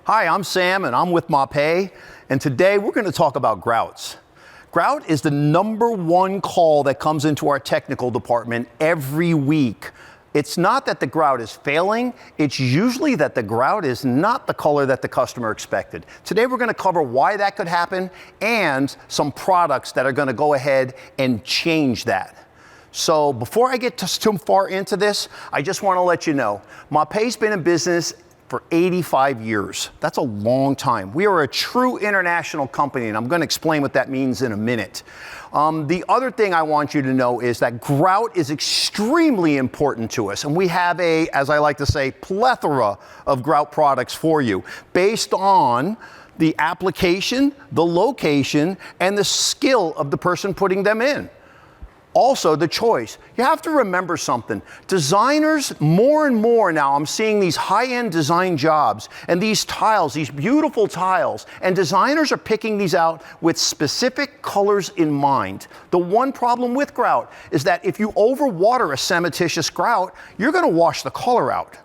Hi, I'm Sam and I'm with Mapei, and today we're going to talk about grouts. Grout is the #1 call that comes into our technical department every week. It's not that the grout is failing, it's usually that the grout is not the color that the customer expected. Today we're going to cover why that could happen and some products that are going to go ahead and change that. So before I get too far into this, I just want to let you know, Mapei's been in business for 85 years. That's a long time. We are a true international company, and I'm going to explain what that means in a minute. The other thing I want you to know is that grout is extremely important to us, and we have a, as I like to say, plethora of grout products for you based on the application, the location, and the skill of the person putting them in. Also, the choice. You have to remember something. Designers, more and more now, I'm seeing these high-end design jobs and these tiles, these beautiful tiles, and designers are picking these out with specific colors in mind. The one problem with grout is that if you overwater a cementitious grout, you're going to wash the color out.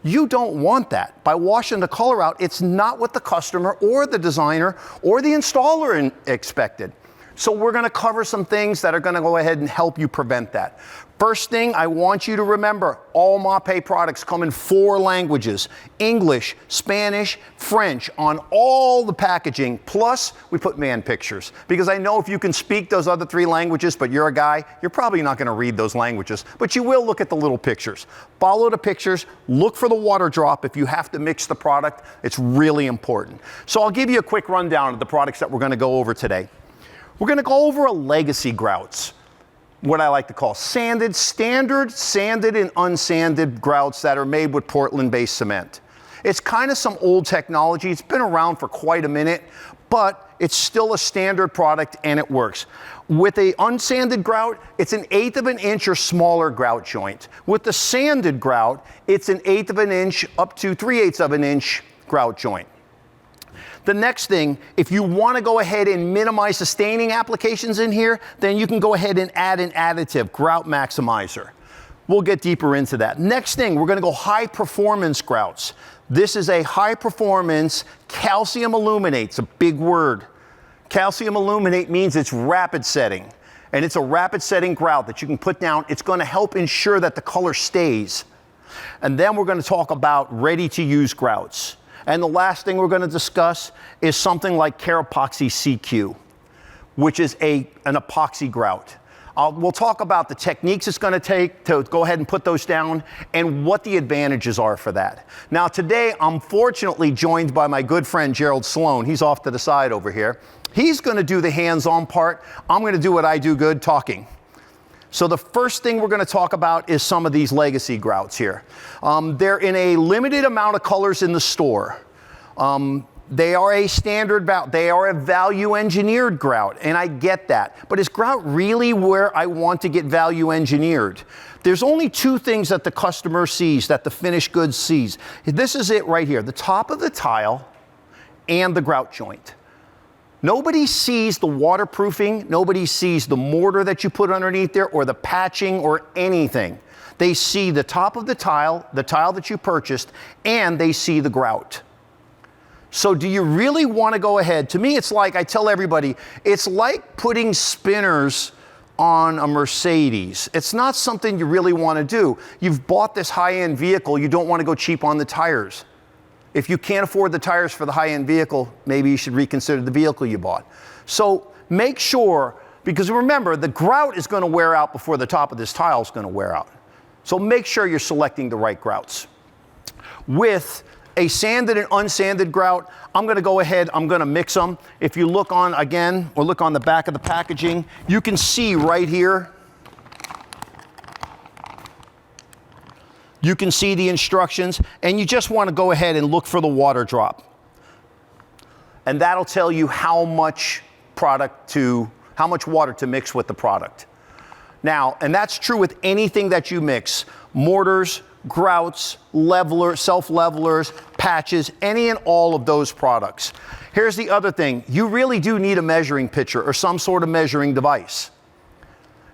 You don't want that. By washing the color out, it's not what the customer or the designer or the installer expected. So we're going to cover some things that are going to go ahead and help you prevent that. First thing I want you to remember, all Mapei products come in 4 languages: English, Spanish, French on all the packaging, plus we put man pictures. Because I know if you can speak those other 3 languages, but you're a guy, you're probably not going to read those languages, but you will look at the little pictures. Follow the pictures, look for the water drop if you have to mix the product. It's really important. So I'll give you a quick rundown of the products that we're going to go over today. We're going to go over a legacy grouts, what I like to call sanded, standard, sanded, and unsanded grouts that are made with Portland-based cement. It's kind of some old technology. It's been around for quite a minute, but it's still a standard product and it works. With a unsanded grout, it's an 1/8 of an inch or smaller grout joint. With the sanded grout, it's an 1/8 of an inch up to 3/8 of an inch grout joint. The next thing, if you want to go ahead and minimize the staining applications in here, then you can go ahead and add an additive, grout maximizer. We'll get deeper into that. Next thing, we're going to go high performance grouts. This is a high performance calcium aluminate. It's a big word. Calcium aluminate means it's rapid setting, and it's a rapid setting grout that you can put down. It's going to help ensure that the color stays. And then we're going to talk about ready-to-use grouts. And the last thing we're going to discuss is something like Carapoxy CQ, which is an epoxy grout. We'll talk about the techniques it's going to take to go ahead and put those down and what the advantages are for that. Now today, I'm fortunately joined by my good friend Gerald Sloan. He's off to the side over here. He's going to do the hands-on part. I'm going to do what I do good, talking. So the first thing we're going to talk about is some of these legacy grouts here. They're in a limited amount of colors in the store. They are a standard grout. They are a value engineered grout, and I get that. But is grout really where I want to get value engineered? There's only 2 things that the customer sees, that the finished goods sees. This is it right here, the top of the tile and the grout joint. Nobody sees the waterproofing, nobody sees the mortar that you put underneath there, or the patching, or anything. They see the top of the tile that you purchased, and they see the grout. So do you really want to go ahead? To me, it's like, I tell everybody, it's like putting spinners on a Mercedes. It's not something you really want to do. You've bought this high-end vehicle, you don't want to go cheap on the tires. If you can't afford the tires for the high-end vehicle, maybe you should reconsider the vehicle you bought. So make sure, because remember, the grout is going to wear out before the top of this tile is going to wear out. So make sure you're selecting the right grouts. With a sanded and unsanded grout, I'm going to go ahead, I'm going to mix them. If you look on, again, or look on the back of the packaging, you can see right here, you can see the instructions, and you just want to go ahead and look for the water drop. And that'll tell you how much water to mix with the product. Now, and that's true with anything that you mix: mortars, grouts, levelers, self-levelers, patches, any and all of those products. Here's the other thing. You really do need a measuring pitcher or some sort of measuring device.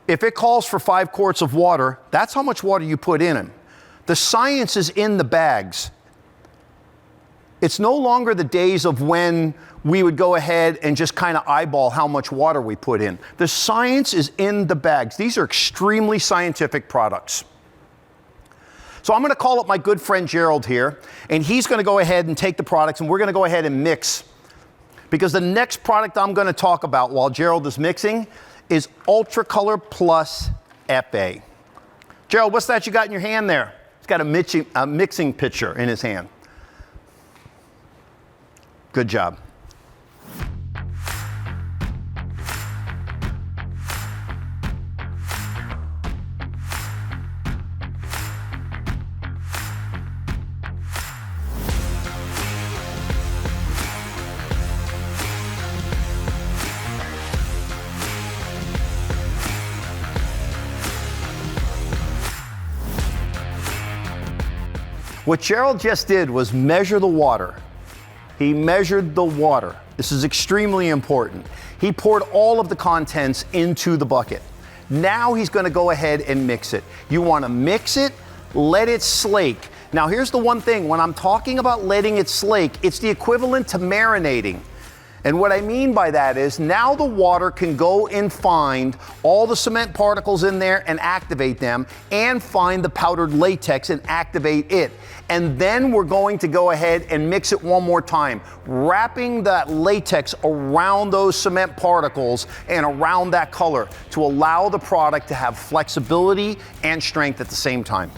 If it calls for 5 quarts of water, that's how much water you put in them. The science is in the bags. It's no longer the days of when we would go ahead and just kind of eyeball how much water we put in. The science is in the bags. These are extremely scientific products. So I'm going to call up my good friend Gerald here, and he's going to go ahead and take the products, and we're going to go ahead and mix. Because the next product I'm going to talk about while Gerald is mixing is Ultra Color Plus FA. Gerald, what's that you got in your hand there? He's got a mixing pitcher in his hand. Good job. What Gerald just did was measure the water. He measured the water. This is extremely important. He poured all of the contents into the bucket. Now he's going to go ahead and mix it. You want to mix it, let it slake. Now here's the one thing, when I'm talking about letting it slake, it's the equivalent to marinating. And what I mean by that is now the water can go and find all the cement particles in there and activate them, and find the powdered latex and activate it. And then we're going to go ahead and mix it one more time, wrapping that latex around those cement particles and around that color to allow the product to have flexibility and strength at the same time.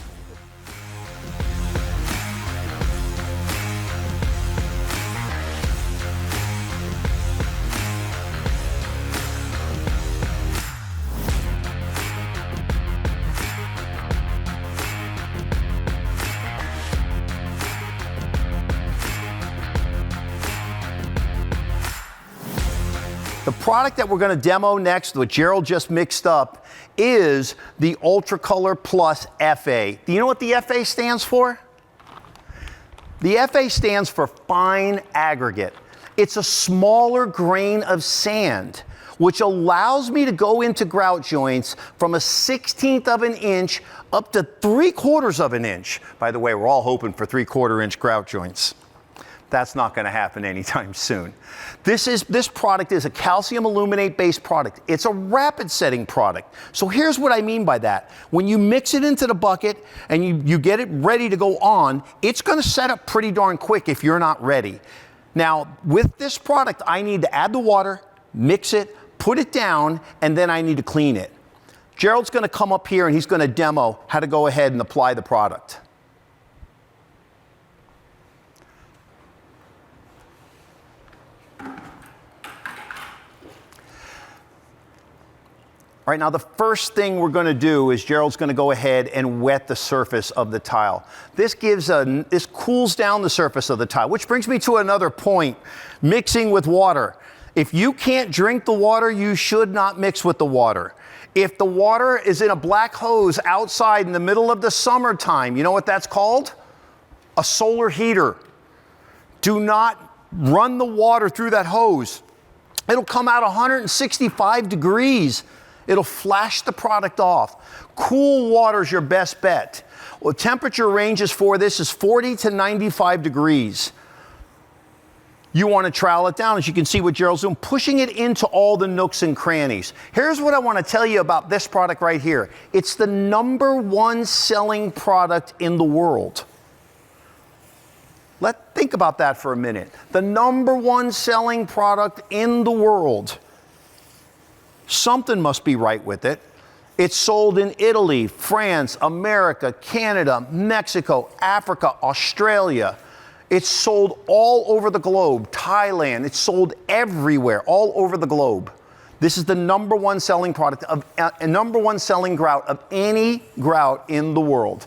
The product that we're going to demo next, what Gerald just mixed up, is the Ultra Color Plus FA. Do you know what the FA stands for? The FA stands for fine aggregate. It's a smaller grain of sand, which allows me to go into grout joints from 1/16 of an inch up to 3/4 of an inch. By the way, we're all hoping for 3/4 inch grout joints. That's not going to happen anytime soon. This product is a calcium aluminate based product. It's a rapid setting product. So here's what I mean by that. When you mix it into the bucket and you get it ready to go on, it's going to set up pretty darn quick if you're not ready. Now, with this product, I need to add the water, mix it, put it down, and then I need to clean it. Gerald's going to come up here and he's going to demo how to go ahead and apply the product. All right, now the first thing we're going to do is Gerald's going to go ahead and wet the surface of the tile. This cools down the surface of the tile, which brings me to another point, mixing with water. If you can't drink the water, you should not mix with the water. If the water is in a black hose outside in the middle of the summertime, you know what that's called? A solar heater. Do not run the water through that hose. It'll come out 165 degrees. It'll flash the product off. Cool water is your best bet. Well, temperature ranges for this is 40 to 95 degrees. You want to trowel it down, as you can see what Gerald's doing, pushing it into all the nooks and crannies. Here's what I want to tell you about this product right here. It's the #1 selling product in the world. Think about that for a minute. The #1 selling product in the world. Something must be right with it. It's sold in Italy, France, America, Canada, Mexico, Africa, Australia. It's sold all over the globe, Thailand. It's sold everywhere, all over the globe. This is the #1 selling product of #1 selling grout of any grout in the world.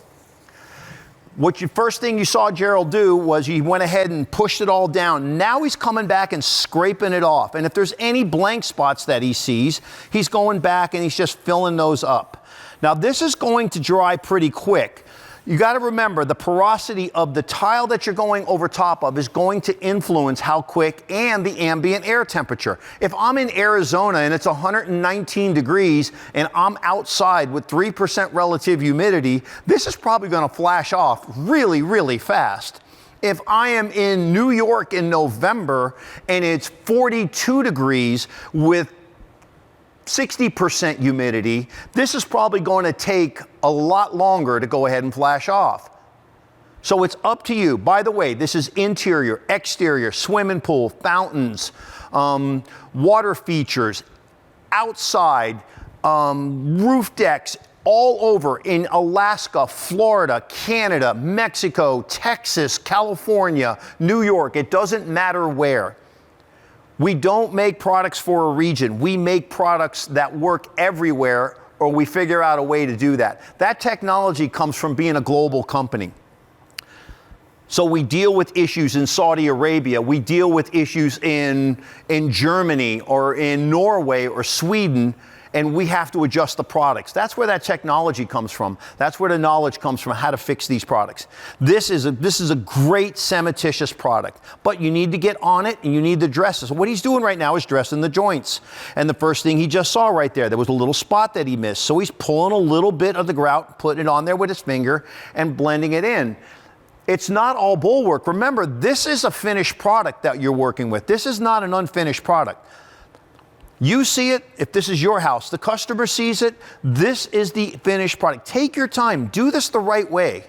First thing you saw Gerald do was he went ahead and pushed it all down. Now he's coming back and scraping it off. And if there's any blank spots that he sees, he's going back and he's just filling those up. Now this is going to dry pretty quick. You got to remember the porosity of the tile that you're going over top of is going to influence how quick, and the ambient air temperature. If I'm in Arizona and it's 119 degrees and I'm outside with 3% relative humidity, this is probably going to flash off really, really fast. If I am in New York in November and it's 42 degrees with 60% humidity, this is probably going to take a lot longer to go ahead and flash off. So it's up to you. By the way, this is interior, exterior, swimming pool, fountains, water features, outside, roof decks, all over in Alaska, Florida, Canada, Mexico, Texas, California, New York. It doesn't matter where. We don't make products for a region. We make products that work everywhere, or we figure out a way to do that. That technology comes from being a global company. So we deal with issues in Saudi Arabia, we deal with issues in Germany or in Norway or Sweden, and we have to adjust the products. That's where that technology comes from. That's where the knowledge comes from, how to fix these products. This is a great cementitious product, but you need to get on it and you need to dress it. So what he's doing right now is dressing the joints. And the first thing he just saw right there was a little spot that he missed. So he's pulling a little bit of the grout, putting it on there with his finger and blending it in. It's not all bulwark. Remember, this is a finished product that you're working with. This is not an unfinished product. You see it, if this is your house, the customer sees it, this is the finished product. Take your time, do this the right way.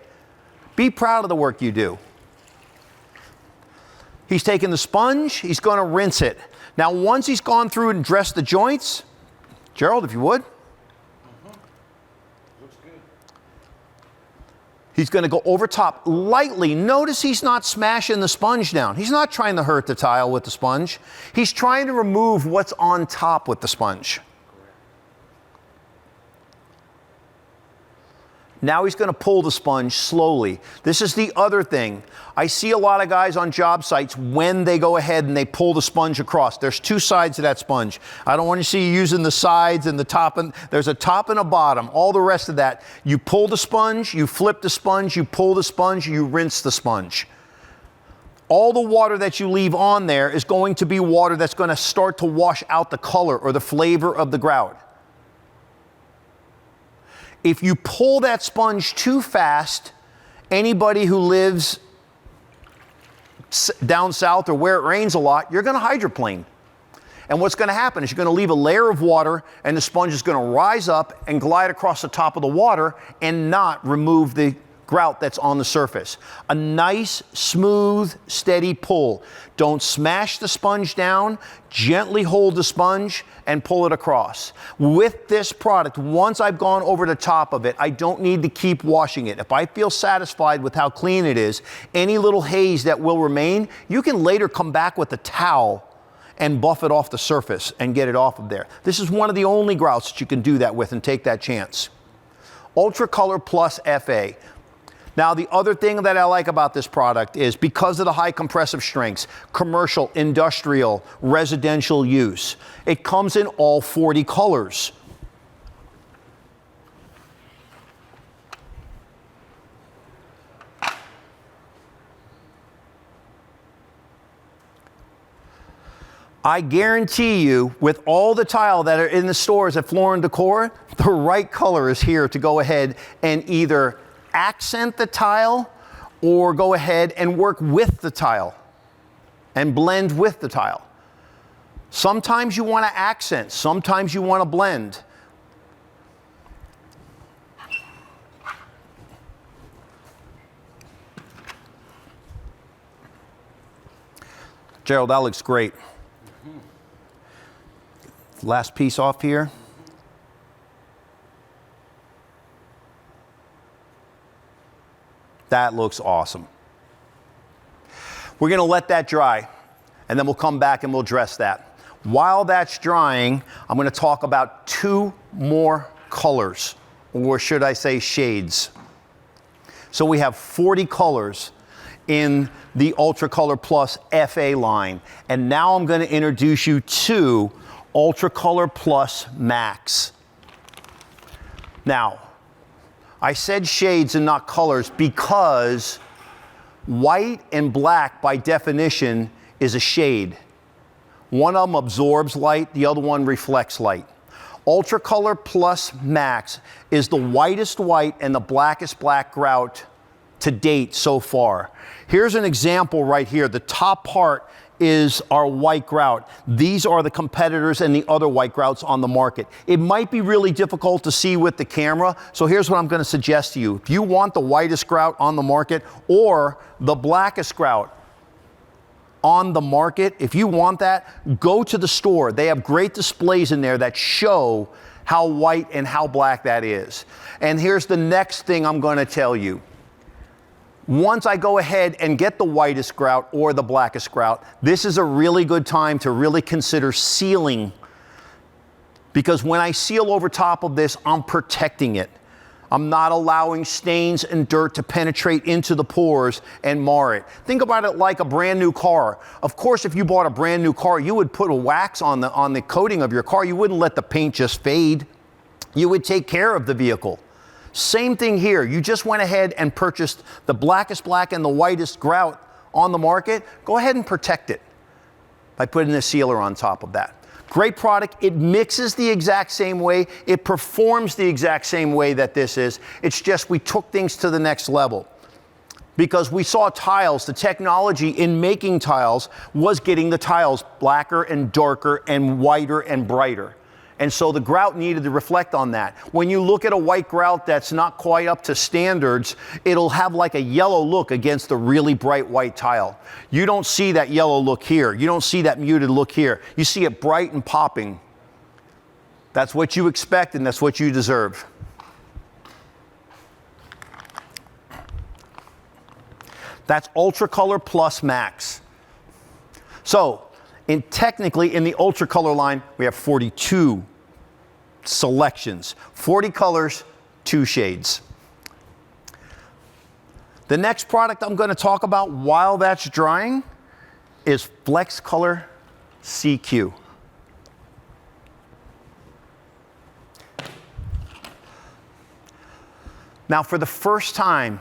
Be proud of the work you do. He's taking the sponge, he's gonna rinse it. Now once he's gone through and dressed the joints, Gerald, if you would. He's going to go over top lightly. Notice he's not smashing the sponge down. He's not trying to hurt the tile with the sponge. He's trying to remove what's on top with the sponge. Now he's going to pull the sponge slowly. This is the other thing. I see a lot of guys on job sites when they go ahead and they pull the sponge across. There's two sides to that sponge. I don't want to see you using the sides and the top. There's a top and a bottom. All the rest of that, you pull the sponge, you flip the sponge, you pull the sponge, you rinse the sponge. All the water that you leave on there is going to be water that's going to start to wash out the color or the flavor of the grout. If you pull that sponge too fast, anybody who lives down south or where it rains a lot, you're going to hydroplane. And what's going to happen is you're going to leave a layer of water and the sponge is going to rise up and glide across the top of the water and not remove the grout that's on the surface. A nice, smooth, steady pull. Don't smash the sponge down. Gently hold the sponge and pull it across. With this product, once I've gone over the top of it, I don't need to keep washing it. If I feel satisfied with how clean it is, any little haze that will remain, you can later come back with a towel and buff it off the surface and get it off of there. This is one of the only grouts that you can do that with and take that chance. Ultra Color Plus FA. Now, the other thing that I like about this product is because of the high compressive strengths, commercial, industrial, residential use, it comes in all 40 colors. I guarantee you, with all the tile that are in the stores at Floor & Decor, the right color is here to go ahead and either accent the tile or go ahead and work with the tile and blend with the tile. Sometimes you want to accent, sometimes you want to blend. Gerald, that looks great. Last piece off here. That looks awesome. We're going to let that dry, and then we'll come back and we'll dress that. While that's drying, I'm going to talk about two more colors, or should I say shades. So we have 40 colors in the Ultra Color Plus FA line, and now I'm going to introduce you to Ultra Color Plus Max. Now, I said shades and not colors because white and black by definition is a shade. One of them absorbs light, the other one reflects light. Ultra Color Plus Max is the whitest white and the blackest black grout to date so far. Here's an example right here. The top part is our white grout. These are the competitors and the other white grouts on the market. It might be really difficult to see with the camera, so here's what I'm going to suggest to you. If you want the whitest grout on the market or the blackest grout on the market, if you want that, go to the store. They have great displays in there that show how white and how black that is. And here's the next thing I'm going to tell you. Once I go ahead and get the whitest grout or the blackest grout, this is a really good time to really consider sealing, because when I seal over top of this, I'm protecting it. I'm not allowing stains and dirt to penetrate into the pores and mar it. Think about it like a brand new car. Of course, if you bought a brand new car, you would put a wax on the coating of your car. You wouldn't let the paint just fade. You would take care of the vehicle. Same thing here. You just went ahead and purchased the blackest black and the whitest grout on the market. Go ahead and protect it by putting a sealer on top of that. Great product. It mixes the exact same way. It performs the exact same way that this is. It's just we took things to the next level because we saw tiles. The technology in making tiles was getting the tiles blacker and darker and whiter and brighter. And so the grout needed to reflect on that. When you look at a white grout that's not quite up to standards, it'll have like a yellow look against a really bright white tile. You don't see that yellow look here. You don't see that muted look here. You see it bright and popping. That's what you expect and that's what you deserve. That's Ultra Color Plus Max. So, technically, in the Ultra Color line, we have 42 selections, 40 colors, 2 shades. The next product I'm going to talk about while that's drying is Flex Color CQ. Now, for the first time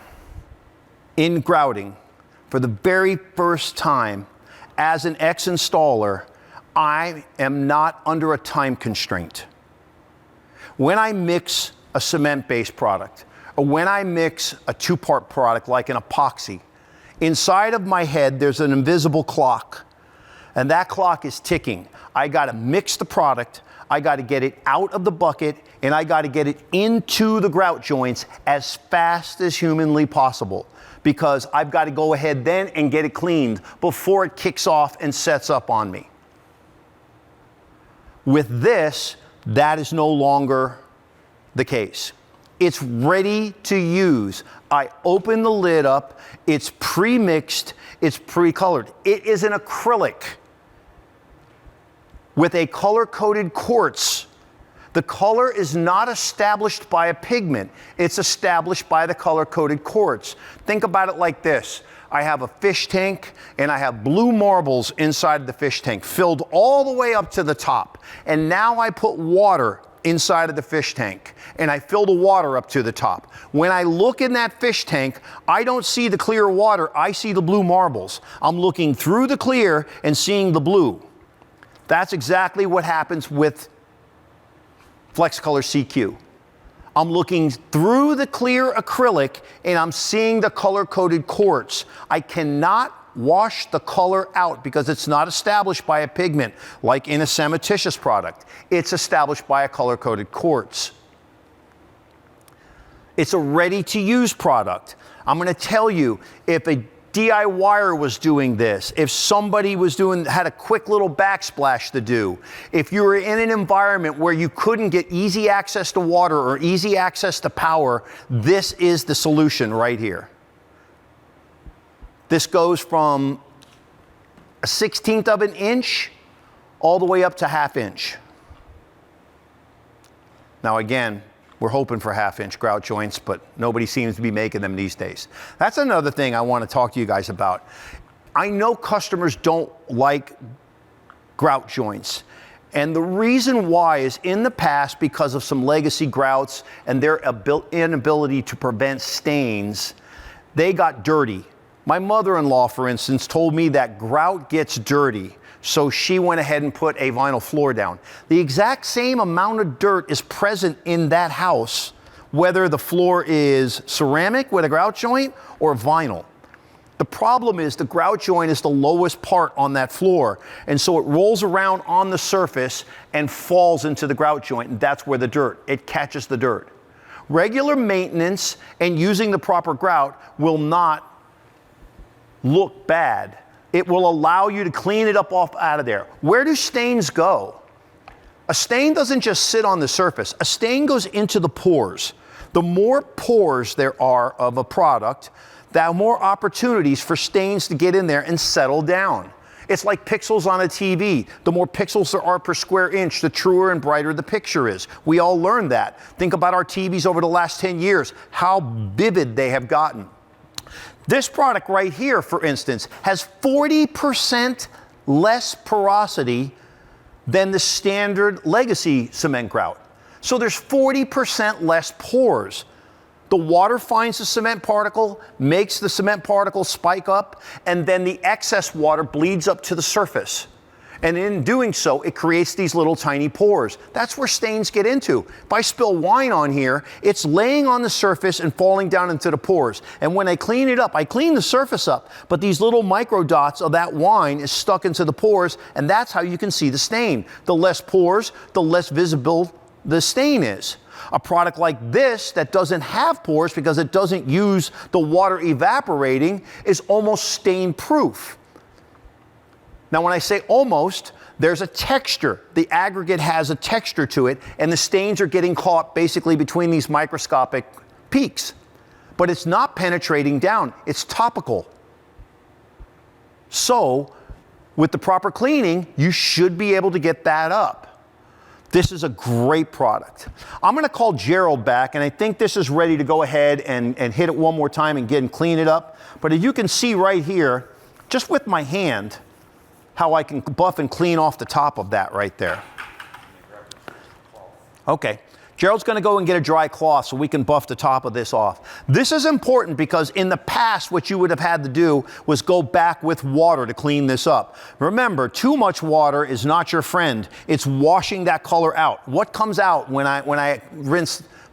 in grouting, for the very first time, as an ex-installer, I am not under a time constraint. When I mix a cement-based product, or when I mix a 2-part product like an epoxy, inside of my head there's an invisible clock, and that clock is ticking. I gotta mix the product, I gotta get it out of the bucket, and I gotta get it into the grout joints as fast as humanly possible, because I've got to go ahead then and get it cleaned before it kicks off and sets up on me. With this, that is no longer the case. It's ready to use. I open the lid up, it's pre-mixed, it's pre-colored. It is an acrylic with a color-coated quartz. The color is not established by a pigment. It's established by the color-coated quartz. Think about it like this. I have a fish tank and I have blue marbles inside the fish tank filled all the way up to the top. And now I put water inside of the fish tank and I fill the water up to the top. When I look in that fish tank, I don't see the clear water, I see the blue marbles. I'm looking through the clear and seeing the blue. That's exactly what happens with Flex Color CQ. I'm looking through the clear acrylic and I'm seeing the color-coated quartz. I cannot wash the color out because it's not established by a pigment like in a cementitious product. It's established by a color-coated quartz. It's a ready-to-use product. I'm going to tell you, if a DIYer was doing this, if somebody had a quick little backsplash to do, if you were in an environment where you couldn't get easy access to water or easy access to power, this is the solution right here. This goes from a 1/16 of an inch all the way up to 1/2 inch. Now again, we're hoping for 1/2 inch grout joints, but nobody seems to be making them these days. That's another thing I want to talk to you guys about. I know customers don't like grout joints. And the reason why is in the past, because of some legacy grouts and their inability to prevent stains, they got dirty. My mother-in-law, for instance, told me that grout gets dirty. So she went ahead and put a vinyl floor down. The exact same amount of dirt is present in that house whether the floor is ceramic with a grout joint or vinyl. The problem is the grout joint is the lowest part on that floor, and so it rolls around on the surface and falls into the grout joint, and that's where it catches the dirt. Regular maintenance and using the proper grout will not look bad. It will allow you to clean it up out of there. Where do stains go? A stain doesn't just sit on the surface. A stain goes into the pores. The more pores there are of a product, the more opportunities for stains to get in there and settle down. It's like pixels on a TV. The more pixels there are per square inch, the truer and brighter the picture is. We all learned that. Think about our TVs over the last 10 years, how vivid they have gotten. This product right here, for instance, has 40% less porosity than the standard legacy cement grout. So there's 40% less pores. The water finds the cement particle, makes the cement particle spike up, and then the excess water bleeds up to the surface. And in doing so, it creates these little tiny pores. That's where stains get into. If I spill wine on here, it's laying on the surface and falling down into the pores. And when I clean it up, I clean the surface up, but these little micro dots of that wine is stuck into the pores, and that's how you can see the stain. The less pores, the less visible the stain is. A product like this that doesn't have pores because it doesn't use the water evaporating is almost stain proof. Now when I say almost, there's a texture. The aggregate has a texture to it, and the stains are getting caught basically between these microscopic peaks. But it's not penetrating down, it's topical. So with the proper cleaning, you should be able to get that up. This is a great product. I'm going to call Gerald back, and I think this is ready to go ahead and hit it one more time and clean it up. But as you can see right here, just with my hand, how I can buff and clean off the top of that right there. Okay. Gerald's going to go and get a dry cloth so we can buff the top of this off. This is important because in the past, what you would have had to do was go back with water to clean this up. Remember, too much water is not your friend. It's washing that color out. What comes out when I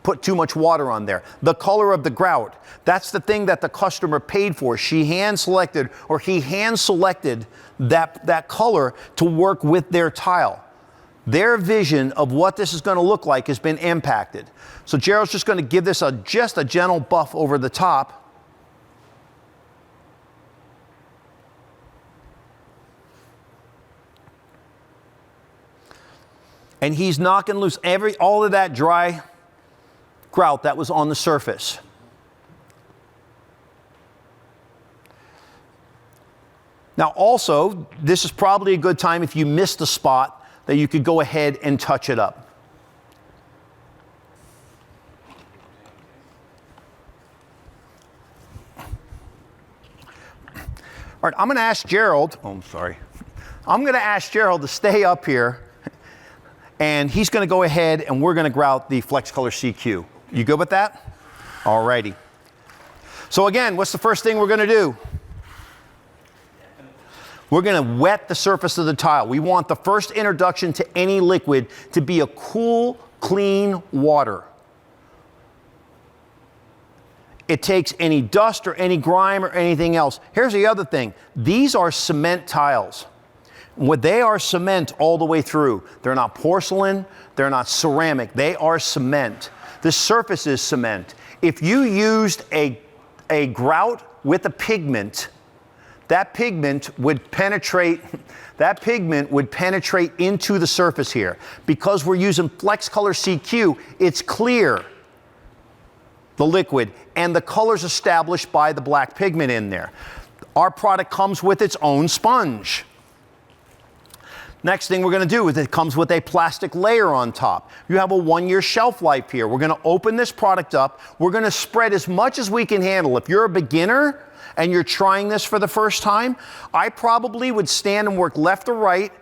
put too much water on there? The color of the grout. That's the thing that the customer paid for. She hand-selected or he hand-selected that color to work with their tile. Their vision of what this is going to look like has been impacted. So Gerald's just going to give this just a gentle buff over the top. And he's knocking loose all of that dry grout that was on the surface. Now also, this is probably a good time if you missed the spot that you could go ahead and touch it up. All right, I'm going to ask Gerald, I'm going to ask Gerald to stay up here, and he's going to go ahead and we're going to grout the Flex Color CQ. You good with that? All righty. So again, what's the first thing we're going to do? We're going to wet the surface of the tile. We want the first introduction to any liquid to be a cool, clean water. It takes any dust or any grime or anything else. Here's the other thing. These are cement tiles. They are cement all the way through. They're not porcelain. They're not ceramic. They are cement. The surface is cement. If you used a grout with a pigment, that pigment would penetrate into the surface here. Because we're using Flex Color CQ, it's clear, the liquid, and the color's established by the black pigment in there. Our product comes with its own sponge. Next thing we're going to do is it comes with a plastic layer on top. You have a 1-year shelf life here. We're going to open this product up. We're going to spread as much as we can handle. If you're a beginner and you're trying this for the first time, I probably would stand and work left or right.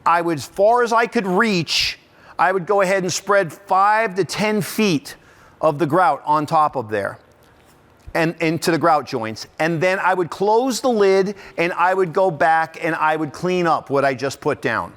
I would, as far as I could reach, I would go ahead and spread 5 to 10 feet of the grout on top of there and into the grout joints. And then I would close the lid and I would go back and I would clean up what I just put down.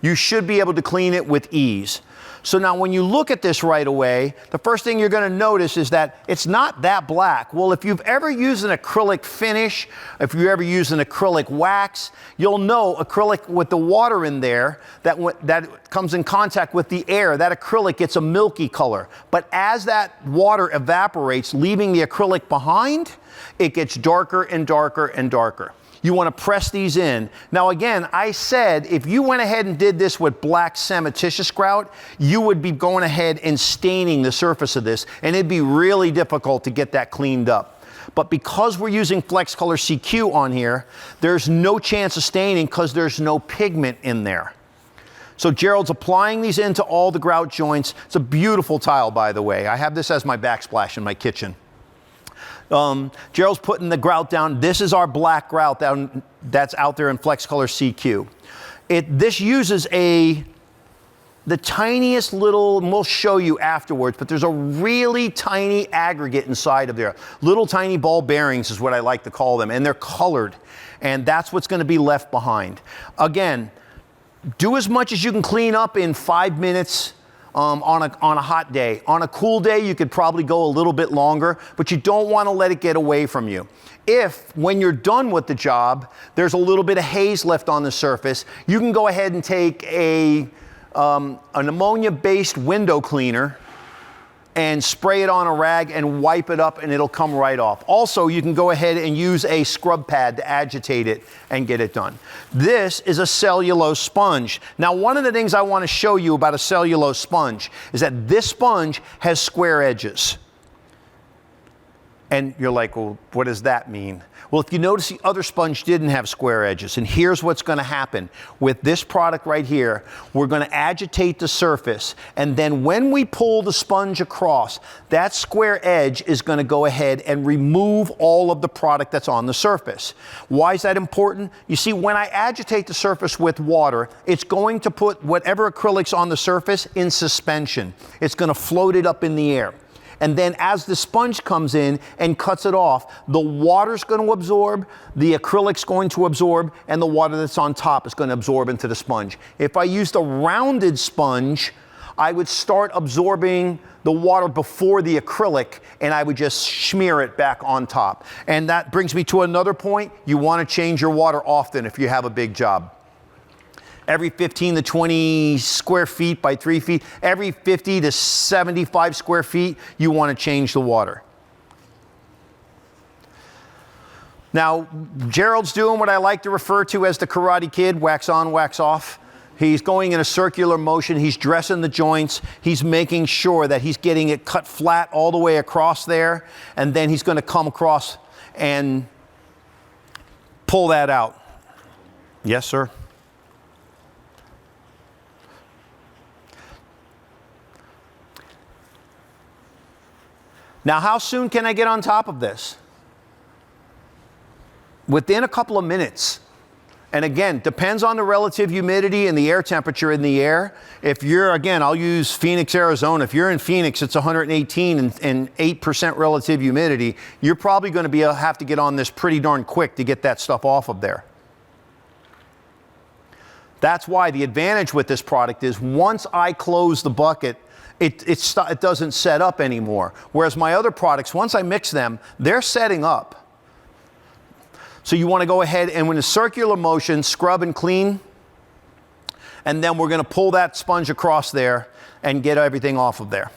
you should be able to clean it with ease. So now when you look at this right away, the first thing you're going to notice is that it's not that black. Well, if you've ever used an acrylic finish, if you ever used an acrylic wax, you'll know acrylic with the water in there, that comes in contact with the air, that acrylic gets a milky color. But as that water evaporates, leaving the acrylic behind, it gets darker and darker and darker. You want to press these in. Now again, I said if you went ahead and did this with black cementitious grout, you would be going ahead and staining the surface of this, and it'd be really difficult to get that cleaned up. But because we're using Flex Color CQ on here, there's no chance of staining because there's no pigment in there. So Gerald's applying these into all the grout joints. It's a beautiful tile, by the way. I have this as my backsplash in my kitchen. Gerald's putting the grout down. This is our black grout that's out there in Flex Color CQ. This uses the tiniest little, and we'll show you afterwards, but there's a really tiny aggregate inside of there. Little tiny ball bearings is what I like to call them, and they're colored. And that's what's going to be left behind. Again, do as much as you can clean up in 5 minutes. On a hot day. On a cool day, you could probably go a little bit longer, but you don't want to let it get away from you. If, when you're done with the job, there's a little bit of haze left on the surface, you can go ahead and take an ammonia-based window cleaner and spray it on a rag and wipe it up, and it'll come right off. Also, you can go ahead and use a scrub pad to agitate it and get it done. This is a cellulose sponge. Now, one of the things I want to show you about a cellulose sponge is that this sponge has square edges. And you're like, well, what does that mean? Well, if you notice, the other sponge didn't have square edges. And here's what's going to happen. With this product right here, we're going to agitate the surface. And then when we pull the sponge across, that square edge is going to go ahead and remove all of the product that's on the surface. Why is that important? You see, when I agitate the surface with water, it's going to put whatever acrylic's on the surface in suspension. It's going to float it up in the air. And then as the sponge comes in and cuts it off, the water's going to absorb, the acrylic's going to absorb, and the water that's on top is going to absorb into the sponge. If I used a rounded sponge, I would start absorbing the water before the acrylic, and I would just smear it back on top. And that brings me to another point. You want to change your water often if you have a big job. Every 15 to 20 square feet by 3 feet, every 50 to 75 square feet, you want to change the water. Now, Gerald's doing what I like to refer to as the Karate Kid, wax on, wax off. He's going in a circular motion. He's dressing the joints. He's making sure that he's getting it cut flat all the way across there. And then he's going to come across and pull that out. Yes, sir. Now, how soon can I get on top of this? Within a couple of minutes. And again, depends on the relative humidity and the air temperature in the air. If you're, again, I'll use Phoenix, Arizona. If you're in Phoenix, it's 118 and 8% relative humidity. You're probably going to have to get on this pretty darn quick to get that stuff off of there. That's why the advantage with this product is once I close the bucket, it doesn't set up anymore. Whereas my other products, once I mix them, they're setting up. So you want to go ahead and, in a circular motion, scrub and clean. And then we're going to pull that sponge across there and get everything off of there.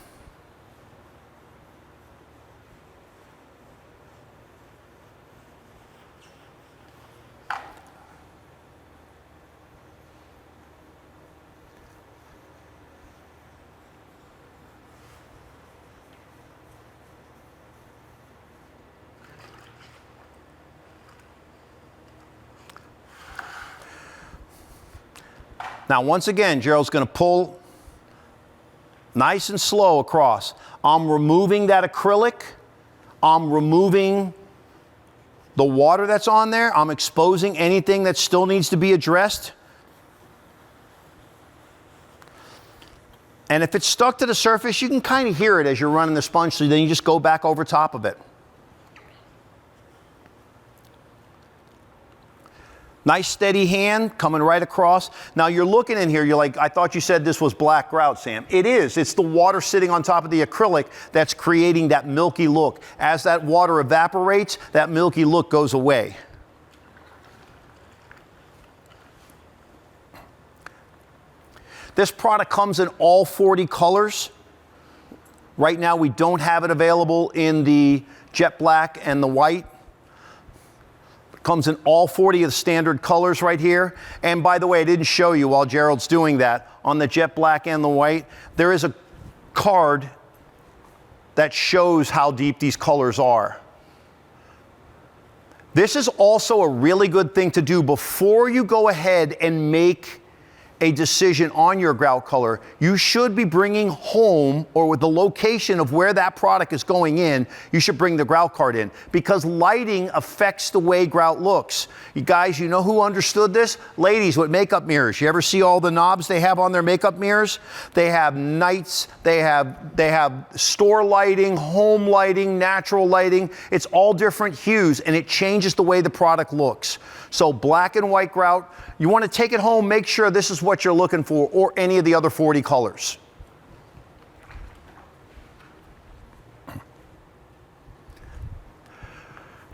Now, once again, Gerald's going to pull nice and slow across. I'm removing that acrylic. I'm removing the water that's on there. I'm exposing anything that still needs to be addressed. And if it's stuck to the surface, you can kind of hear it as you're running the sponge, so then you just go back over top of it. Nice steady hand coming right across. Now you're looking in here, you're like, I thought you said this was black grout, Sam. It is. It's the water sitting on top of the acrylic that's creating that milky look. As that water evaporates, that milky look goes away. This product comes in all 40 colors. Right now we don't have it available in the jet black and the white. Comes in all 40 of the standard colors right here. And by the way, I didn't show you while Gerald's doing that. On the jet black and the white, there is a card that shows how deep these colors are. This is also a really good thing to do before you go ahead and make a decision on your grout color. You should be bringing home, or with the location of where that product is going in, you should bring the grout card in, because lighting affects the way grout looks. You guys, you know who understood this? Ladies with makeup mirrors. You ever see all the knobs they have on their makeup mirrors? They have nights, they have store lighting, home lighting, natural lighting. It's all different hues, and it changes the way the product looks. So black and white grout, you want to take it home, make sure this is what you're looking for, or any of the other 40 colors.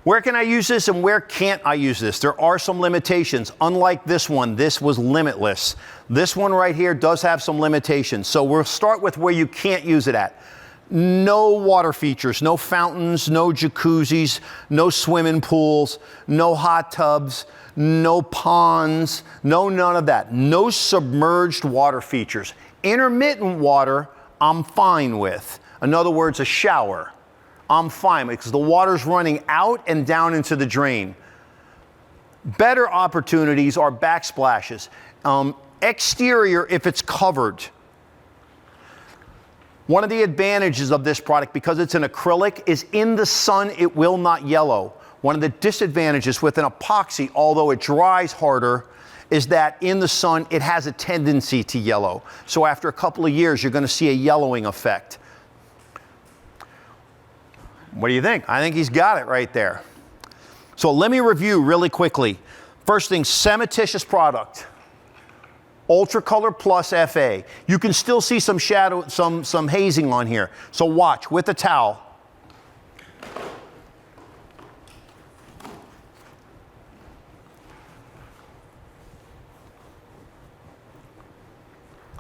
Where can I use this and where can't I use this? There are some limitations. Unlike this one, this was limitless. This one right here does have some limitations. So we'll start with where you can't use it at. No water features, no fountains, no jacuzzis, no swimming pools, no hot tubs, no ponds, no none of that. No submerged water features. Intermittent water, I'm fine with. In other words, a shower, I'm fine with, because the water's running out and down into the drain. Better opportunities are backsplashes. Exterior, if it's covered. One of the advantages of this product, because it's an acrylic, is in the sun it will not yellow. One of the disadvantages with an epoxy, although it dries harder, is that in the sun it has a tendency to yellow. So after a couple of years you're going to see a yellowing effect. What do you think? I think he's got it right there. So let me review really quickly. First thing, cementitious product. Ultra Color Plus FA. You can still see some shadow, some hazing on here. So watch with a towel.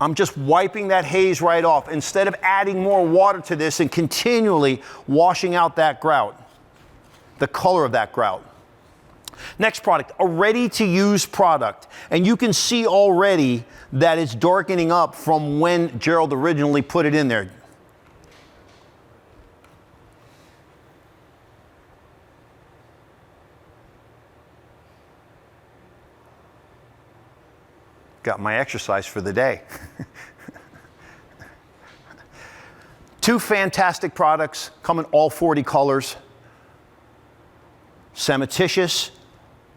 I'm just wiping that haze right off instead of adding more water to this and continually washing out that grout, the color of that grout. Next product, a ready-to-use product. And you can see already that it's darkening up from when Gerald originally put it in there. Got my exercise for the day. Two fantastic products, come in all 40 colors. Cementitious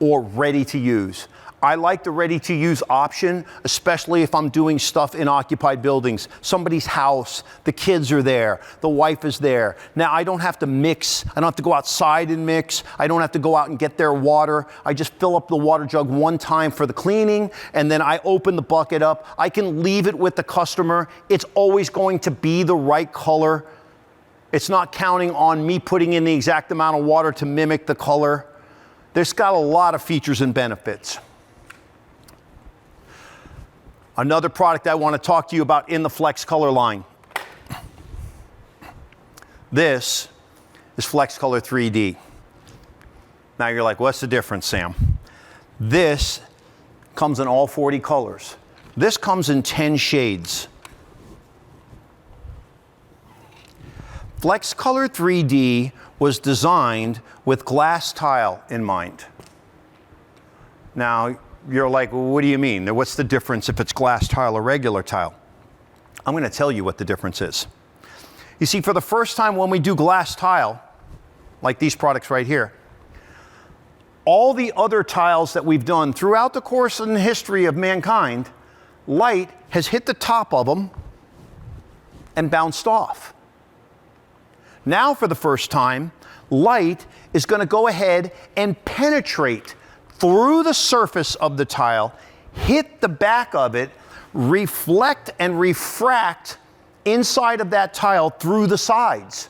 or ready to use. I like the ready to use option, especially if I'm doing stuff in occupied buildings, somebody's house, the kids are there, the wife is there. Now I don't have to mix, I don't have to go outside and mix, I don't have to go out and get their water. I just fill up the water jug one time for the cleaning, and then I open the bucket up. I can leave it with the customer. It's always going to be the right color. It's not counting on me putting in the exact amount of water to mimic the color. There's got a lot of features and benefits. Another product I want to talk to you about in the Flex Color line. This is Flex Color 3D. Now you're like, what's the difference, Sam? This comes in all 40 colors. This comes in 10 shades. Flex Color 3D was designed with glass tile in mind. Now, you're like, well, what do you mean? What's the difference if it's glass tile or regular tile? I'm going to tell you what the difference is. You see, for the first time when we do glass tile, like these products right here, all the other tiles that we've done throughout the course and history of mankind, light has hit the top of them and bounced off. Now, for the first time, light is going to go ahead and penetrate through the surface of the tile, hit the back of it, reflect and refract inside of that tile through the sides.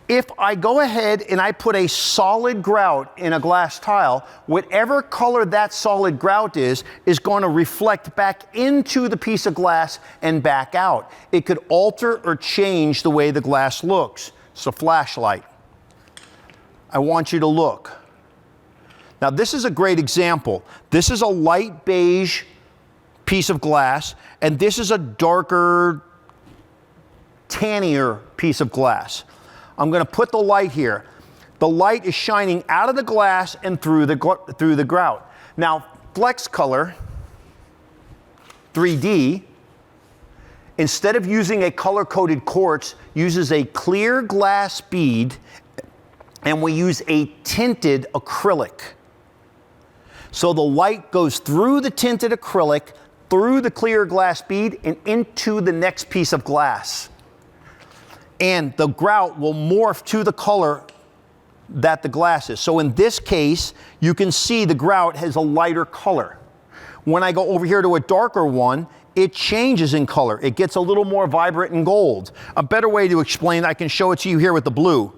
If I go ahead and I put a solid grout in a glass tile, whatever color that solid grout is going to reflect back into the piece of glass and back out. It could alter or change the way the glass looks. It's a flashlight. I want you to look. Now this is a great example. This is a light beige piece of glass, and this is a darker, tannier piece of glass. I'm going to put the light here. The light is shining out of the glass and through the grout. Now, Flex Color 3D, instead of using a color-coded quartz, uses a clear glass bead, and we use a tinted acrylic. So the light goes through the tinted acrylic, through the clear glass bead, and into the next piece of glass. And the grout will morph to the color that the glass is. So in this case, you can see the grout has a lighter color. When I go over here to a darker one, it changes in color. It gets a little more vibrant in gold. A better way to explain, I can show it to you here with the blue.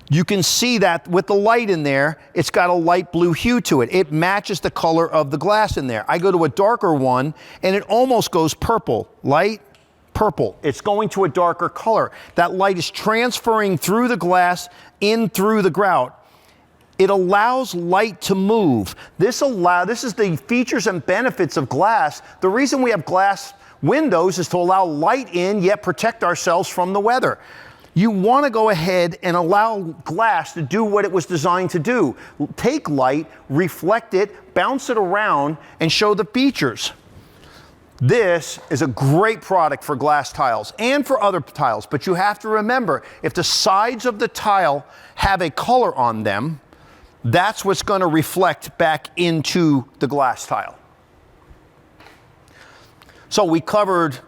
You can see that with the light in there, it's got a light blue hue to it. It matches the color of the glass in there. I go to a darker one, and it almost goes purple. Light, purple. It's going to a darker color. That light is transferring through the glass in through the grout. It allows light to move. This is the features and benefits of glass. The reason we have glass windows is to allow light in, yet protect ourselves from the weather. You want to go ahead and allow glass to do what it was designed to do. Take light, reflect it, bounce it around, and show the features. This is a great product for glass tiles and for other tiles, but you have to remember, if the sides of the tile have a color on them, that's what's going to reflect back into the glass tile. So we covered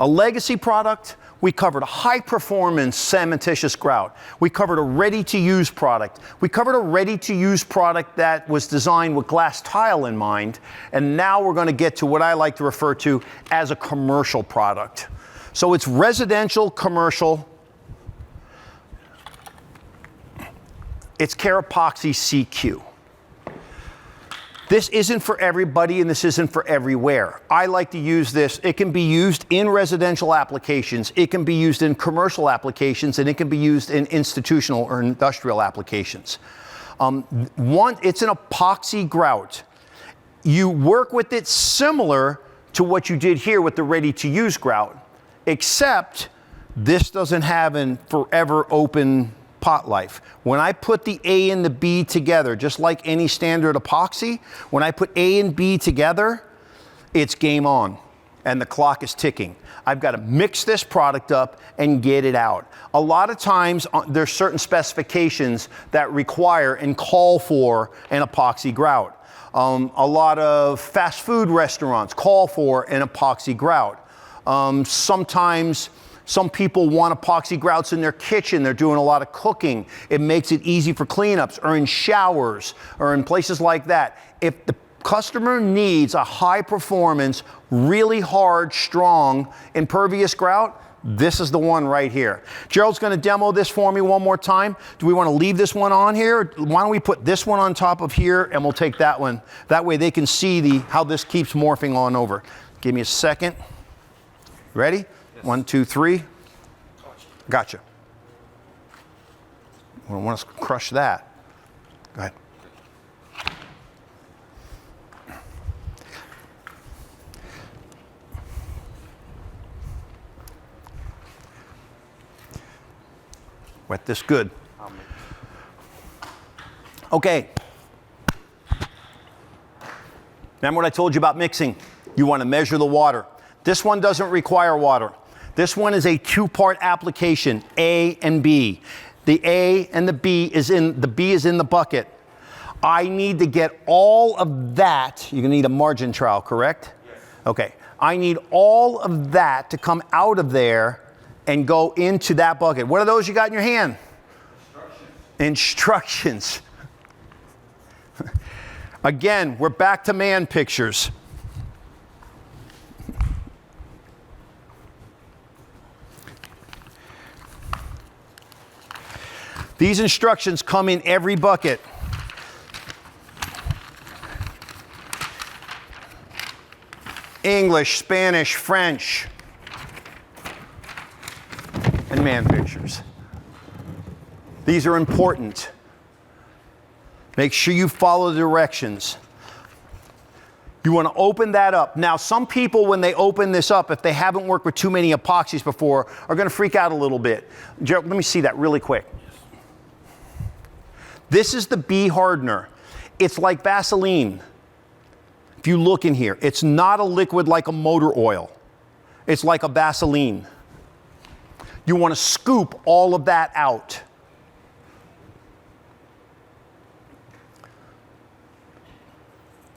a legacy product. We covered a high-performance cementitious grout. We covered a ready-to-use product. We covered a ready-to-use product that was designed with glass tile in mind. And now we're going to get to what I like to refer to as a commercial product. So it's residential, commercial. It's Care Epoxy CQ. This isn't for everybody, and this isn't for everywhere. I like to use this. It can be used in residential applications, it can be used in commercial applications, and it can be used in institutional or industrial applications. It's an epoxy grout. You work with it similar to what you did here with the ready-to-use grout, except this doesn't have an forever open pot life. When I put the A and the B together, just like any standard epoxy, when I put A and B together, it's game on and the clock is ticking. I've got to mix this product up and get it out. A lot of times there's certain specifications that require and call for an epoxy grout. A lot of fast food restaurants call for an epoxy grout. Sometimes some people want epoxy grouts in their kitchen. They're doing a lot of cooking. It makes it easy for cleanups, or in showers, or in places like that. If the customer needs a high performance, really hard, strong, impervious grout, this is the one right here. Gerald's going to demo this for me one more time. Do we want to leave this one on here? Why don't we put this one on top of here, and we'll take that one. That way they can see how this keeps morphing on over. Give me a second. Ready? 1, 2, 3. Gotcha. I don't want to crush that. Go ahead. Wet this good. Okay. Remember what I told you about mixing? You want to measure the water. This one doesn't require water. This one is a two-part application, A and B. The A and the B is in the bucket. I need to get all of that. You're going to need a margin trowel, correct? Yes. Okay. I need all of that to come out of there and go into that bucket. What are those you got in your hand? Instructions. Again, we're back to man pictures. These instructions come in every bucket. English, Spanish, French, and man pictures. These are important. Make sure you follow the directions. You want to open that up. Now, some people, when they open this up, if they haven't worked with too many epoxies before, are going to freak out a little bit. Gerald, let me see that really quick. This is the B hardener. It's like Vaseline. If you look in here, it's not a liquid like a motor oil. It's like a Vaseline. You want to scoop all of that out.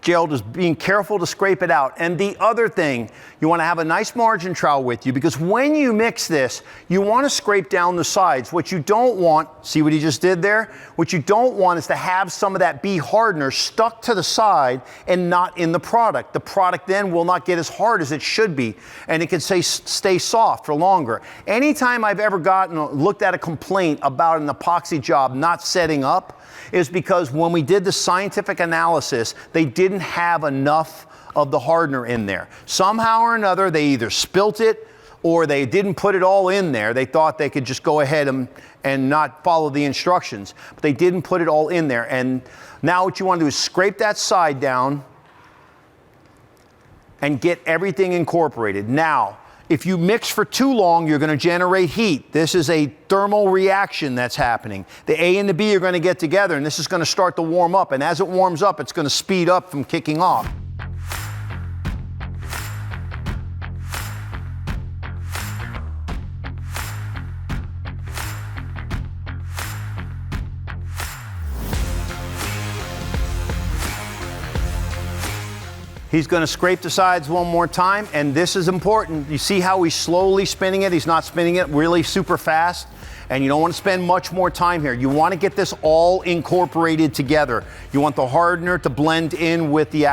Gerald is being careful to scrape it out. And the other thing, you want to have a nice margin trowel with you, because when you mix this, you want to scrape down the sides. What you don't want, see what he just did there? What you don't want is to have some of that B hardener stuck to the side and not in the product. The product then will not get as hard as it should be, and it can stay soft for longer. Anytime I've ever looked at a complaint about an epoxy job not setting up, is because when we did the scientific analysis, they didn't have enough of the hardener in there. Somehow or another, they either spilt it or they didn't put it all in there. They thought they could just go ahead and not follow the instructions, but they didn't put it all in there. And now what you want to do is scrape that side down and get everything incorporated. Now, if you mix for too long, you're going to generate heat. This is a thermal reaction that's happening. The A and the B are going to get together, and this is going to start to warm up. And as it warms up, it's going to speed up from kicking off. He's going to scrape the sides one more time, and this is important. You see how he's slowly spinning it? He's not spinning it really super fast, and you don't want to spend much more time here. You want to get this all incorporated together. You want the hardener to blend in with the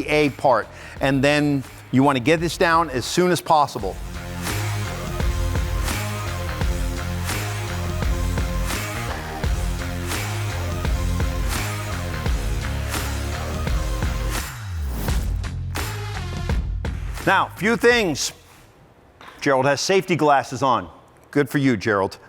A part, and then you want to get this down as soon as possible. Now, few things. Gerald has safety glasses on. Good for you, Gerald.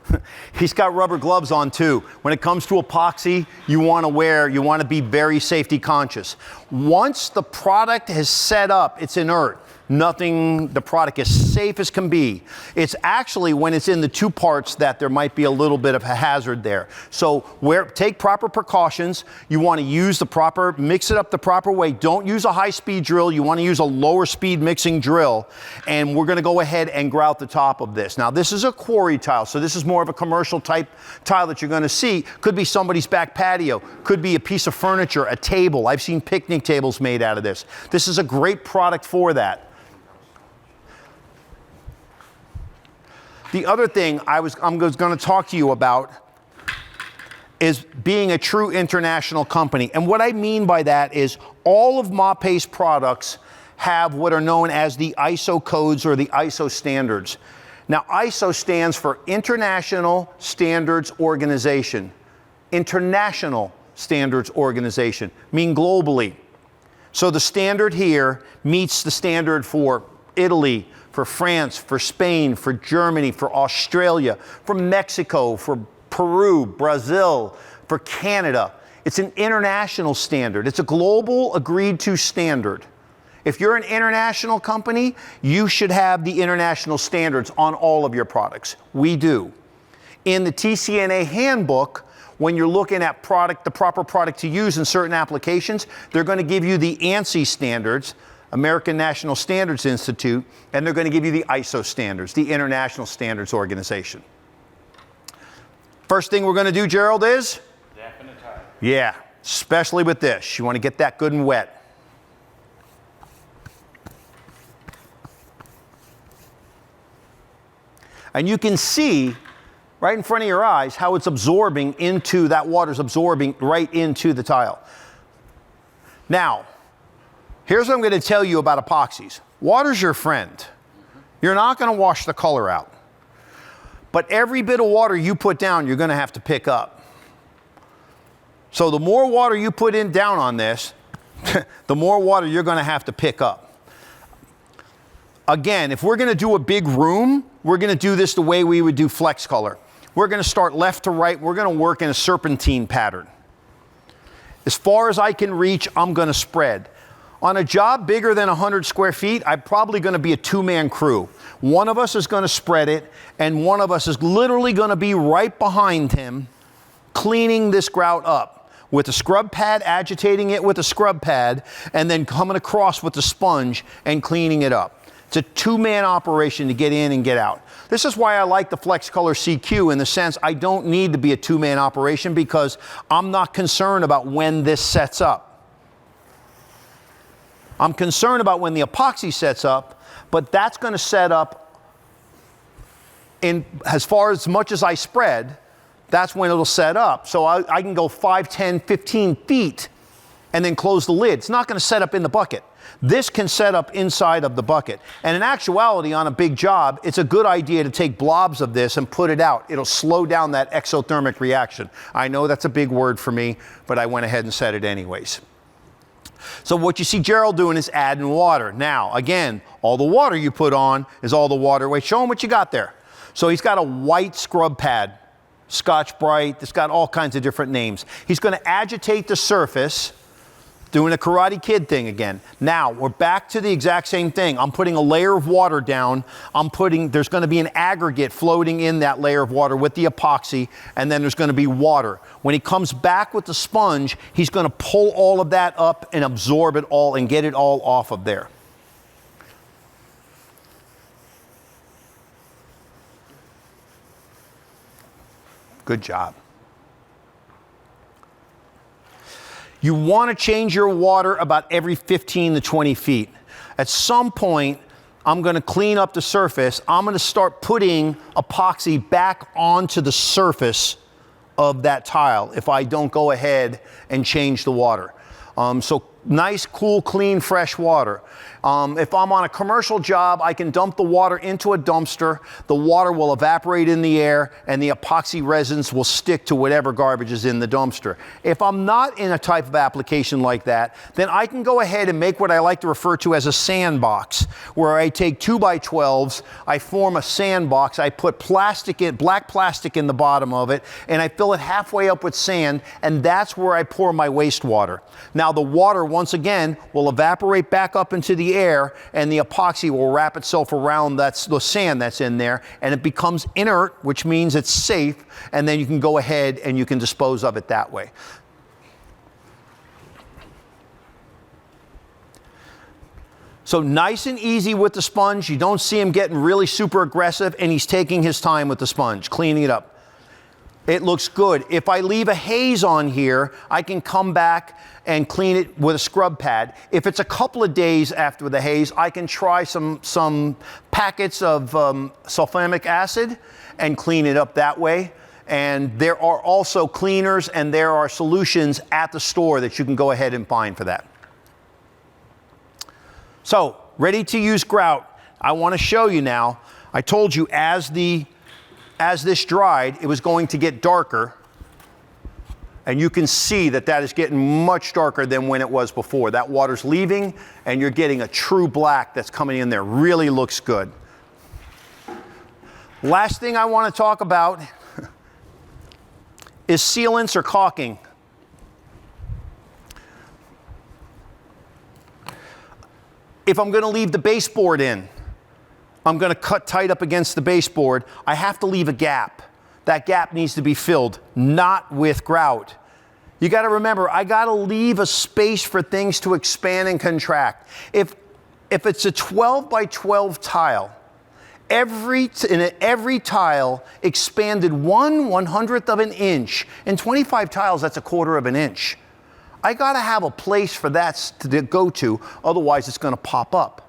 He's got rubber gloves on too. When it comes to epoxy, you want to be very safety conscious. Once the product is set up, it's inert. The product is safe as can be. It's actually when it's in the two parts that there might be a little bit of a hazard there. So take proper precautions. You want to mix it up the proper way. Don't use a high-speed drill. You want to use a lower speed mixing drill. And we're going to go ahead and grout the top of this. Now, this is a quarry tile, so this is more of a commercial type tile that you're going to see. Could be somebody's back patio. Could be a piece of furniture, a table. I've seen picnic tables made out of this. This is a great product for that. The other thing I'm going to talk to you about is being a true international company. And what I mean by that is all of Mapei's products have what are known as the ISO codes or the ISO standards. Now, ISO stands for International Standards Organization. International Standards Organization, mean globally. So the standard here meets the standard for Italy, for France, for Spain, for Germany, for Australia, for Mexico, for Peru, Brazil, for Canada. It's an international standard. It's a global agreed to standard. If you're an international company, you should have the international standards on all of your products. We do. In the TCNA handbook, when you're looking at the proper product to use in certain applications, they're going to give you the ANSI standards, American National Standards Institute, and they're going to give you the ISO standards, the International Standards Organization. First thing we're going to do, Gerald, is? Definitely. Yeah, especially with this. You want to get that good and wet. And you can see right in front of your eyes how it's absorbing that water's absorbing right into the tile. Now, here's what I'm going to tell you about epoxies. Water's your friend. You're not going to wash the color out. But every bit of water you put down, you're going to have to pick up. So the more water you put in down on this, the more water you're going to have to pick up. Again, if we're going to do a big room, we're going to do this the way we would do flex color. We're going to start left to right. We're going to work in a serpentine pattern. As far as I can reach, I'm going to spread. On a job bigger than 100 square feet, I'm probably going to be a two-man crew. One of us is going to spread it, and one of us is literally going to be right behind him, cleaning this grout up with a scrub pad, agitating it with a scrub pad, and then coming across with the sponge and cleaning it up. It's a two-man operation to get in and get out. This is why I like the Flex Color CQ in the sense I don't need to be a two-man operation because I'm not concerned about when this sets up. I'm concerned about when the epoxy sets up, but that's going to set up in as far as much as I spread, that's when it'll set up. So I can go 5, 10, 15 feet and then close the lid. It's not going to set up in the bucket. This can set up inside of the bucket. And in actuality, on a big job, it's a good idea to take blobs of this and put it out. It'll slow down that exothermic reaction. I know that's a big word for me, but I went ahead and said it anyways. So what you see Gerald doing is adding water. Now, again, all the water you put on is all the water. Wait, show him what you got there. So he's got a white scrub pad, Scotch Brite. It's got all kinds of different names. He's going to agitate the surface, doing a Karate Kid thing again. Now, we're back to the exact same thing. I'm putting a layer of water down. There's going to be an aggregate floating in that layer of water with the epoxy, and then there's going to be water. When he comes back with the sponge, he's going to pull all of that up and absorb it all and get it all off of there. Good job. You want to change your water about every 15 to 20 feet. At some point, I'm going to clean up the surface. I'm going to start putting epoxy back onto the surface of that tile if I don't go ahead and change the water. So nice, cool, clean, fresh water. If I'm on a commercial job, I can dump the water into a dumpster. The water will evaporate in the air, and the epoxy resins will stick to whatever garbage is in the dumpster. If I'm not in a type of application like that, then I can go ahead and make what I like to refer to as a sandbox, where I take 2x12s, I form a sandbox, I put black plastic in the bottom of it, and I fill it halfway up with sand, and that's where I pour my wastewater. Now the water, once again, will evaporate back up into the air, and the epoxy will wrap itself around the sand that's in there, and it becomes inert, which means it's safe, and then you can go ahead and you can dispose of it that way. So nice and easy with the sponge. You don't see him getting really super aggressive, and he's taking his time with the sponge, cleaning it up. It looks good. If I leave a haze on here, I can come back and clean it with a scrub pad. If it's a couple of days after the haze, I can try some packets of sulfamic acid and clean it up that way. And there are also cleaners and there are solutions at the store that you can go ahead and find for that. So, ready to use grout. I want to show you now. I told you as this dried, it was going to get darker. And you can see that that is getting much darker than when it was before. That water's leaving, and you're getting a true black that's coming in there. Really looks good. Last thing I want to talk about is sealants or caulking. If I'm going to leave the baseboard in, I'm going to cut tight up against the baseboard, I have to leave a gap. That gap needs to be filled, not with grout. You got to remember, I got to leave a space for things to expand and contract. If it's a 12 by 12 tile, every tile expanded 1/100th of an inch. In 25 tiles, that's 1/4 of an inch. I got to have a place for that to go to, otherwise it's going to pop up.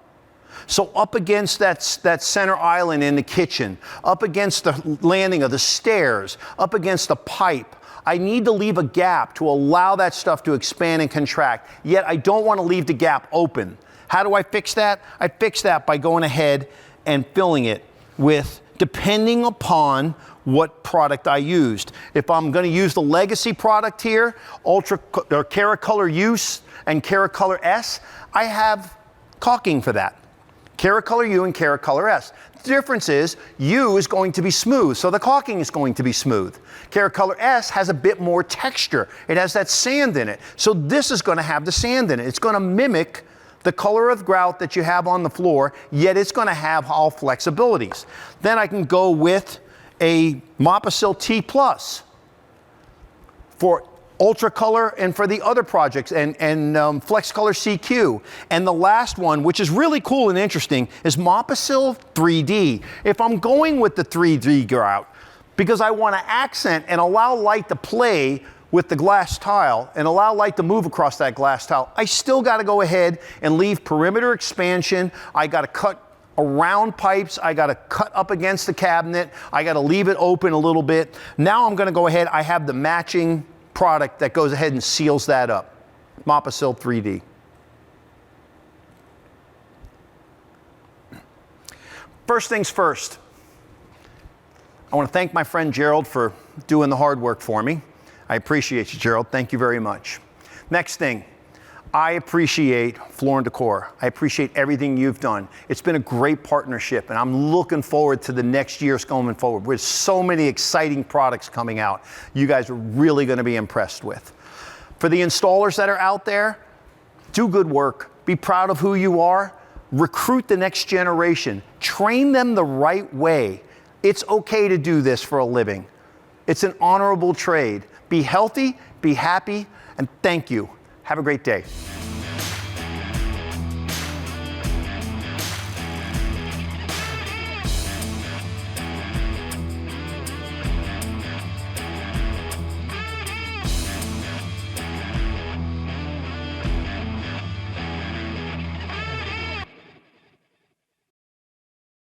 So up against that center island in the kitchen, up against the landing of the stairs, up against the pipe, I need to leave a gap to allow that stuff to expand and contract, yet I don't want to leave the gap open. How do I fix that? I fix that by going ahead and filling it with, depending upon what product I used. If I'm going to use the legacy product here, Caracolor Use and Caracolor S, I have caulking for that. Caracolor U and Caracolor S. The difference is U is going to be smooth, so the caulking is going to be smooth. Caracolor S has a bit more texture. It has that sand in it. So this is going to have the sand in it. It's going to mimic the color of grout that you have on the floor, yet it's going to have all flexibilities. Then I can go with a Mapei T Plus for Ultra Color and for the other projects, and Flex Color CQ. And the last one, which is really cool and interesting, is Mapei 3D. If I'm going with the 3D grout, because I want to accent and allow light to play with the glass tile and allow light to move across that glass tile, I still got to go ahead and leave perimeter expansion. I got to cut around pipes. I got to cut up against the cabinet. I got to leave it open a little bit. Now I'm going to go ahead. I have the matching product that goes ahead and seals that up. Mapei 3D. First things first. I want to thank my friend Gerald for doing the hard work for me. I appreciate you, Gerald. Thank you very much. Next thing, I appreciate Floor & Decor. I appreciate everything you've done. It's been a great partnership, and I'm looking forward to the next years going forward. With so many exciting products coming out, you guys are really going to be impressed with. For the installers that are out there, do good work. Be proud of who you are. Recruit the next generation. Train them the right way. It's okay to do this for a living. It's an honorable trade. Be healthy, be happy, and thank you. Have a great day.